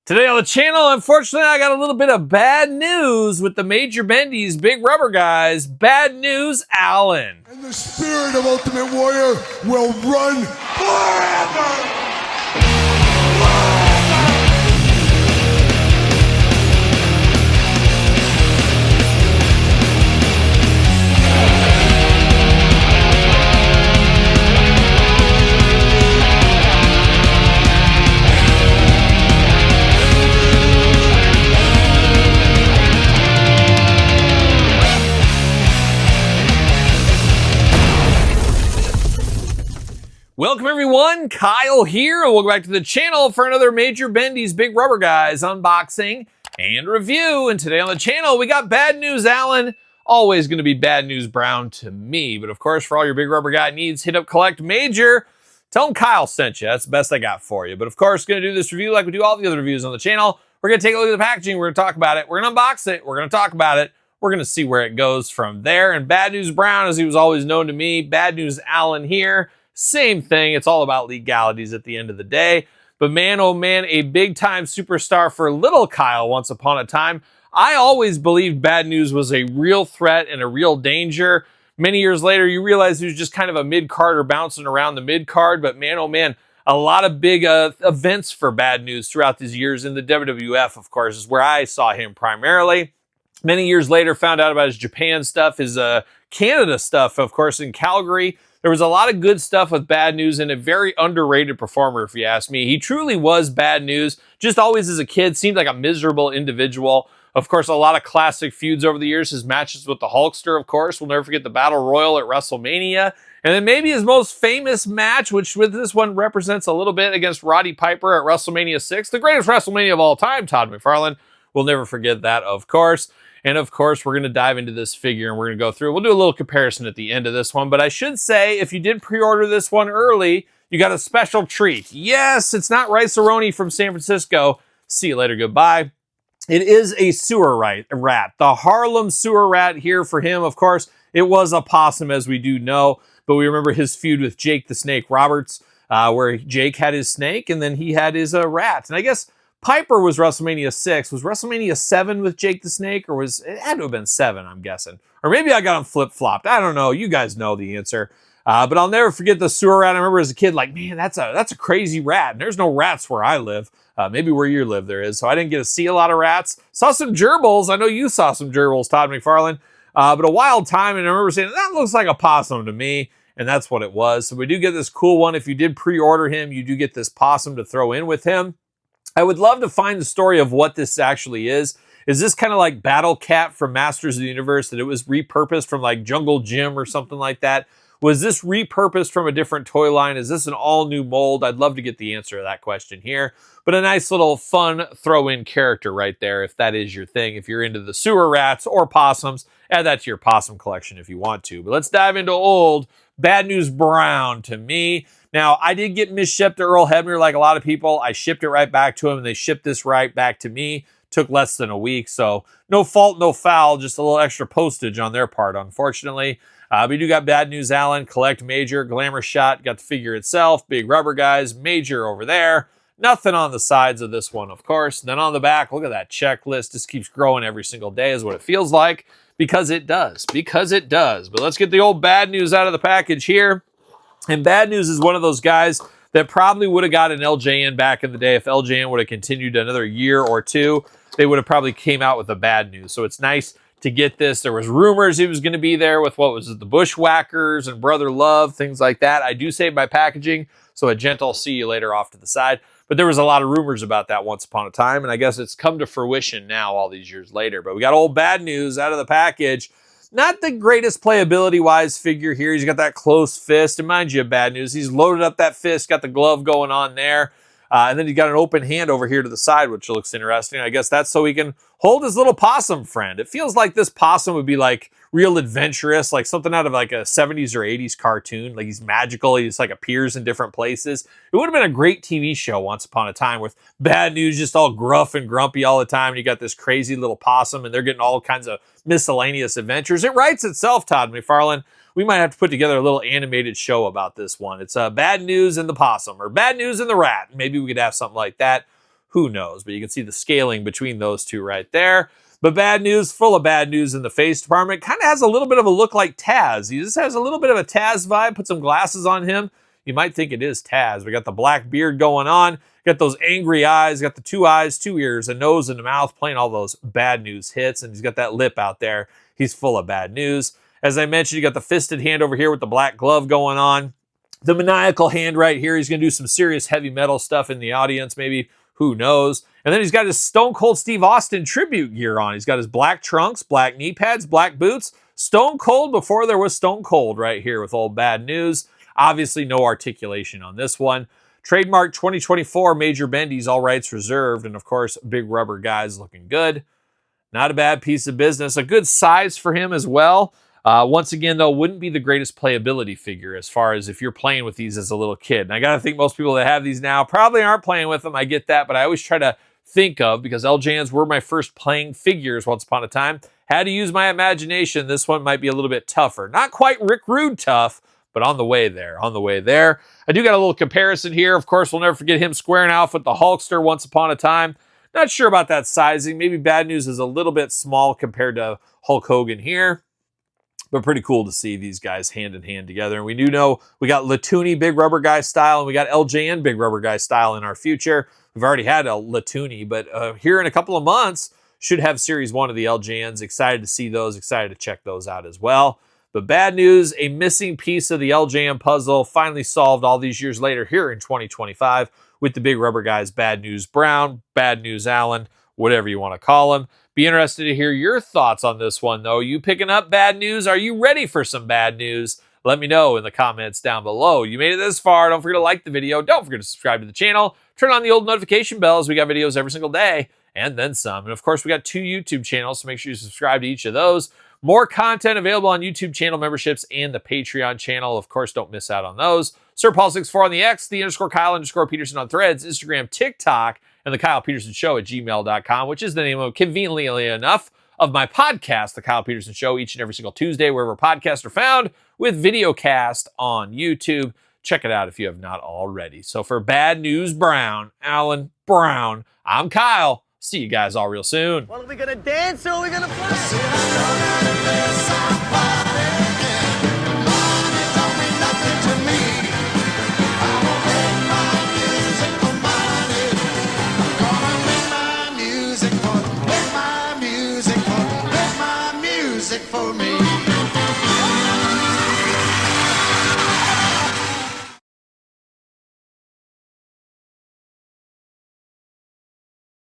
Today on the channel, unfortunately, I got a little bit of bad news with the Major Bendy's Big Rubber Guys. Bad news, Alan. And the spirit of Ultimate Warrior will run forever! Welcome everyone, Kyle here, and welcome back to the channel for another Major Bendy's Big Rubber Guys unboxing and review. And today on the channel, we got bad news, Alan. Always going to be bad news Brown to me, but of course, for all your Big Rubber Guy needs, hit up Collect Major. Tell them Kyle sent you. That's the best I got for you. But of course, going to do this review like we do all the other reviews on the channel. We're going to take a look at the packaging. We're going to talk about it. We're going to unbox it. We're going to talk about it. We're going to see where it goes from there. And bad news Brown, as he was always known to me, bad news Alan here. Same thing. It's all about legalities at the end of the day. But man, oh man, a big-time superstar for little Kyle once upon a time. I always believed bad news was a real threat and a real danger. Many years later, you realize he was just kind of a mid-carder bouncing around the mid-card. But man, oh man, a lot of big events for bad news throughout these years. In the WWF, of course, is where I saw him primarily. Many years later, found out about his Japan stuff, his Canada stuff, of course, in Calgary. There was a lot of good stuff with bad news and a very underrated performer, if you ask me. He truly was bad news. Just always as a kid, seemed like a miserable individual. Of course, a lot of classic feuds over the years. His matches with the Hulkster, of course. We'll never forget the Battle Royal at WrestleMania. And then maybe his most famous match, which with this one represents a little bit against Roddy Piper at WrestleMania 6. The greatest WrestleMania of all time, Todd McFarlane. We'll never forget that, of course. And of course, we're going to dive into this figure and we're going to go through. We'll do a little comparison at the end of this one. But I should say, if you did pre-order this one early, you got a special treat. Yes, it's not Rice-A-Roni from San Francisco. See you later. Goodbye. It is a sewer rat. The Harlem sewer rat here for him. Of course, it was a possum, as we do know. But we remember his feud with Jake the Snake Roberts, where Jake had his snake and then he had his rat. And I guess Piper was WrestleMania 6. Was WrestleMania 7 with Jake the Snake? Or it had to have been 7, I'm guessing. Or maybe I got them flip-flopped. I don't know. You guys know the answer. But I'll never forget the sewer rat. I remember as a kid, like, man, that's a crazy rat. And there's no rats where I live. Maybe where you live there is. So I didn't get to see a lot of rats. Saw some gerbils. I know you saw some gerbils, Todd McFarlane. But a wild time. And I remember saying, that looks like a possum to me. And that's what it was. So we do get this cool one. If you did pre-order him, you do get this possum to throw in with him. I would love to find the story of what this actually is. Is this kind of like Battle Cat from Masters of the Universe, that it was repurposed from like Jungle Jim or something like that? Was this repurposed from a different toy line? Is this an all-new mold? I'd love to get the answer to that question here. But a nice little fun throw-in character right there, if that is your thing. If you're into the sewer rats or possums, add that to your possum collection if you want to. But let's dive into old Bad News Brown to me. Now, I did get misshipped to Earl Hebner like a lot of people. I shipped it right back to him, and they shipped this right back to me. Took less than a week, so no fault, no foul, just a little extra postage on their part, unfortunately. We do got Bad News Alan, Collect Major, Glamour Shot, got the figure itself, Big Rubber Guys, Major over there. Nothing on the sides of this one, of course. Then on the back, look at that checklist. Just keeps growing every single day is what it feels like, because it does. Because it does. But let's get the old Bad News out of the package here. And Bad News is one of those guys that probably would have got an LJN back in the day. If LJN would have continued another year or two, they would have probably came out with the Bad News. So it's nice to get this. There was rumors he was going to be there with, what was it, the Bushwhackers and Brother Love, things like that. I do save my packaging, so a gentle see you later off to the side. But there was a lot of rumors about that once upon a time, and I guess it's come to fruition now all these years later. But we got old Bad News out of the package. Not the greatest playability-wise figure here. He's got that closed fist. And mind you, Bad News, he's loaded up that fist, got the glove going on there. And then he's got an open hand over here to the side, which looks interesting. I guess that's so he can hold his little possum friend. It feels like this possum would be like real adventurous, like something out of like a 70s or 80s cartoon. Like he's magical. He just like appears in different places. It would have been a great TV show once upon a time with Bad News just all gruff and grumpy all the time. And you got this crazy little possum and they're getting all kinds of miscellaneous adventures. It writes itself, Todd McFarlane. We might have to put together a little animated show about this one. It's Bad News and the Possum, or Bad News and the Rat. Maybe we could have something like that. Who knows? But you can see the scaling between those two right there. But bad news, full of bad news in the face department. Kind of has a little bit of a look like Taz. He just has a little bit of a Taz vibe. Put some glasses on him. You might think it is Taz. We got the black beard going on. Got those angry eyes. Got the 2 eyes, 2 ears, a nose, and a mouth playing all those bad news hits. And he's got that lip out there. He's full of bad news. As I mentioned, you got the fisted hand over here with the black glove going on. The maniacal hand right here. He's going to do some serious heavy metal stuff in the audience, maybe. Who knows? And then he's got his Stone Cold Steve Austin tribute gear on. He's got his black trunks, black knee pads, black boots. Stone Cold before there was Stone Cold right here with old bad news. Obviously, no articulation on this one. Trademark 2024 Major Bendy's, all rights reserved. And of course, Big Rubber Guy's looking good. Not a bad piece of business. A good size for him as well. Once again, though, wouldn't be the greatest playability figure as far as if you're playing with these as a little kid. And I got to think most people that have these now probably aren't playing with them. I get that, but I always try to think of, because LJNs were my first playing figures once upon a time, had to use my imagination. This one might be a little bit tougher. Not quite Rick Rude tough, but on the way there, on the way there. I do got a little comparison here. Of course, we'll never forget him squaring off with the Hulkster once upon a time. Not sure about that sizing. Maybe Bad News is a little bit small compared to Hulk Hogan here. But pretty cool to see these guys hand in hand together. And we do know we got Latoony Big Rubber Guy style, and we got LJN Big Rubber Guy style in our future. We've already had a Latoony, but here in a couple of months, should have Series 1 of the LJNs. Excited to see those, excited to check those out as well. But bad news, a missing piece of the LJN puzzle finally solved all these years later here in 2025 with the Big Rubber Guys Bad News Brown, Bad News Allen, whatever you want to call him. Be interested to hear your thoughts on this one, though. You picking up bad news? Are you ready for some bad news? Let me know in the comments down below. You made it this far. Don't forget to like the video. Don't forget to subscribe to the channel. Turn on the old notification bells. We got videos every single day and then some. And of course, we got 2 YouTube channels, so make sure you subscribe to each of those. More content available on YouTube channel memberships and the Patreon channel. Of course, don't miss out on those. Sir Paul64 on the X, _Kyle_Peterson on Threads, Instagram, TikTok, and the Kyle Peterson Show at gmail.com, which is the name of, conveniently enough, of my podcast, The Kyle Peterson Show, each and every single Tuesday, wherever podcasts are found, with videocast on YouTube. Check it out if you have not already. So for Bad News Brown, Alan Brown, I'm Kyle. See you guys all real soon. Well, are we gonna dance or are we gonna play? For me.